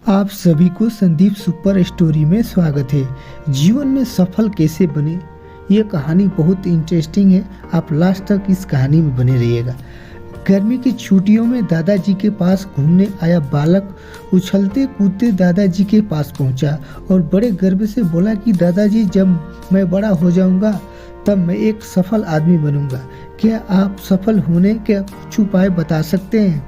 आप सभी को संदीप सुपर स्टोरी में स्वागत है। जीवन में सफल कैसे बने, ये कहानी बहुत इंटरेस्टिंग है। आप लास्ट तक इस कहानी में बने रहिएगा। गर्मी की छुट्टियों में दादाजी के पास घूमने आया बालक उछलते कूदते दादाजी के पास पहुंचा और बड़े गर्व से बोला कि दादाजी, जब मैं बड़ा हो जाऊंगा तब मैं एक सफल आदमी बनूंगा। क्या आप सफल होने के कुछ उपाय बता सकते हैं?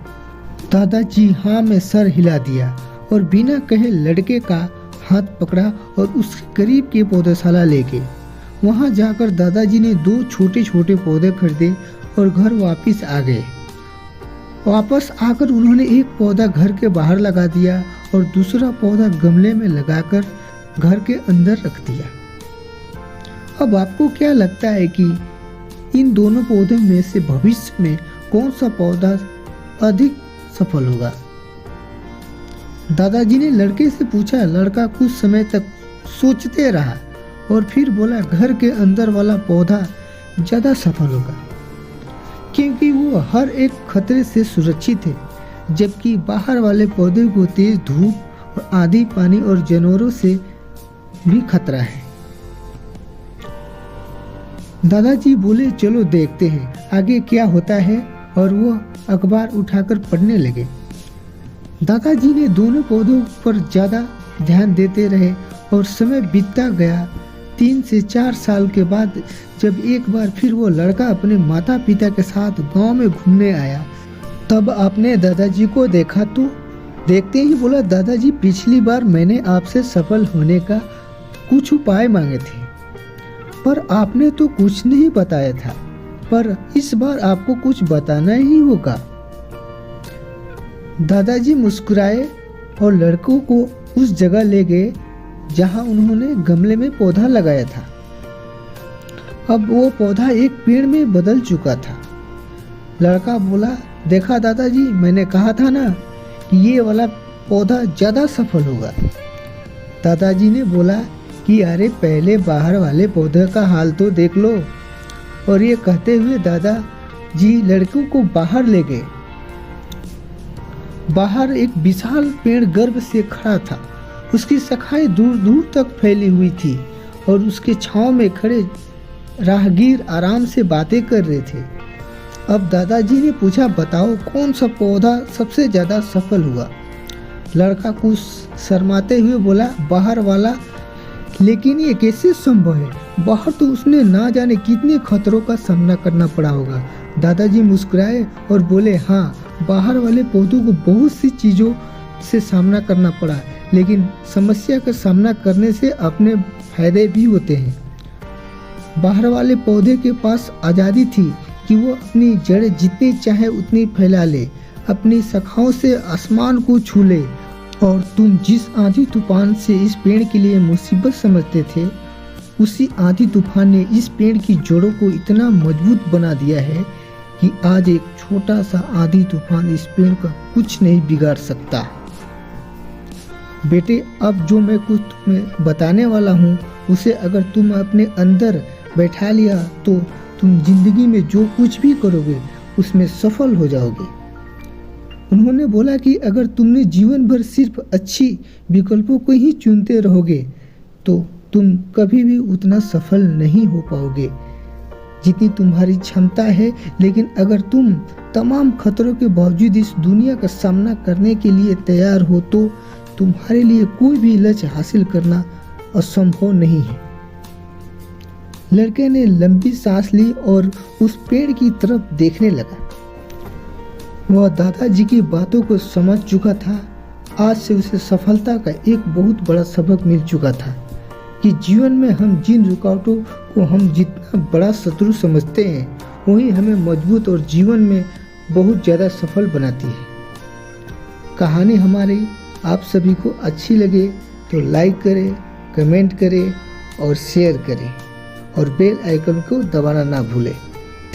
दादाजी हाँ में सर हिला दिया और बिना कहे लड़के का हाथ पकड़ा और उसके करीब के पौधशाला ले गए। वहां जाकर दादाजी ने 2 छोटे छोटे पौधे खरीदे और घर वापस आ गए। वापस आकर उन्होंने एक पौधा घर के बाहर लगा दिया और दूसरा पौधा गमले में लगाकर घर के अंदर रख दिया। अब आपको क्या लगता है कि इन दोनों पौधों में से भविष्य में कौन सा पौधा अधिक सफल होगा? दादाजी ने लड़के से पूछा। लड़का कुछ समय तक सोचते रहा और फिर बोला, घर के अंदर वाला पौधा ज्यादा सफल होगा, क्योंकि वो हर एक खतरे से सुरक्षित है, जबकि बाहर वाले पौधे को तेज धूप और आंधी, पानी और जानवरों से भी खतरा है। दादाजी बोले, चलो देखते हैं आगे क्या होता है, और वो अखबार उठाकर पढ़ने लगे। दादाजी ने दोनों पौधों पर ज्यादा ध्यान देते रहे और समय बीतता गया। 3 से 4 साल के बाद जब एक बार फिर वो लड़का अपने माता पिता के साथ गांव में घूमने आया, तब आपने दादाजी को देखा तो देखते ही बोला, दादाजी, पिछली बार मैंने आपसे सफल होने का कुछ उपाय मांगे थे, पर आपने तो कुछ नहीं बताया था, पर इस बार आपको कुछ बताना ही होगा। दादाजी मुस्कुराए और लड़कों को उस जगह ले गए जहां उन्होंने गमले में पौधा लगाया था। अब वो पौधा एक पेड़ में बदल चुका था। लड़का बोला, देखा दादाजी, मैंने कहा था ना कि ये वाला पौधा ज्यादा सफल होगा। दादाजी ने बोला कि अरे पहले बाहर वाले पौधे का हाल तो देख लो। और ये कहते हुए दादाजी लड़कों को बाहर ले गए। बाहर एक विशाल पेड़ गर्व से खड़ा था। उसकी शाखाएं दूर दूर तक फैली हुई थी और उसके छांव में खड़े राहगीर आराम से बातें कर रहे थे। अब दादाजी ने पूछा, बताओ कौन सा पौधा सबसे ज्यादा सफल हुआ? लड़का कुछ शर्माते हुए बोला, बाहर वाला। लेकिन ये कैसे संभव है? बाहर तो उसने ना जाने कितने खतरों का सामना करना पड़ा होगा। दादाजी मुस्कुराए और बोले, हाँ, बाहर वाले पौधों को बहुत सी चीजों से सामना करना पड़ा, लेकिन समस्या का सामना करने से अपने फायदे भी होते हैं। बाहर वाले पौधे के पास आज़ादी थी कि वो अपनी जड़ें जितनी चाहे उतनी फैला ले, अपनी शाखाओं से आसमान को छू ले। और तुम जिस आंधी तूफान से इस पेड़ के लिए मुसीबत समझते थे, उसी आंधी तूफान ने इस पेड़ की जड़ों को इतना मजबूत बना दिया है कि आज एक छोटा सा आंधी तूफान इस पेड़ का कुछ नहीं बिगाड़ सकता। बेटे, अब जो मैं कुछ तुम्हें बताने वाला हूँ, उसे अगर तुम अपने अंदर बैठा लिया तो तुम जिंदगी में जो कुछ भी करोगे उसमें सफल हो जाओगे। उन्होंने बोला कि अगर तुमने जीवन भर सिर्फ अच्छी विकल्पों को ही चुनते रहोगे तो तुम कभी भी उतना सफल नहीं हो पाओगे जितनी तुम्हारी क्षमता है। लेकिन अगर तुम तमाम खतरों के बावजूद इस दुनिया का सामना करने के लिए तैयार हो तो तुम्हारे लिए कोई भी लक्ष्य हासिल करना असंभव नहीं है। लड़के ने लंबी सांस ली और उस पेड़ की तरफ देखने लगा। वह दादाजी की बातों को समझ चुका था। आज से उसे सफलता का एक बहुत बड़ा सबक मिल चुका था कि जीवन में हम जिन रुकावटों को हम जितना बड़ा शत्रु समझते हैं, वही हमें मजबूत और जीवन में बहुत ज़्यादा सफल बनाती है। कहानी हमारी आप सभी को अच्छी लगे तो लाइक करें, कमेंट करें और शेयर करें और बेल आइकन को दबाना ना भूलें।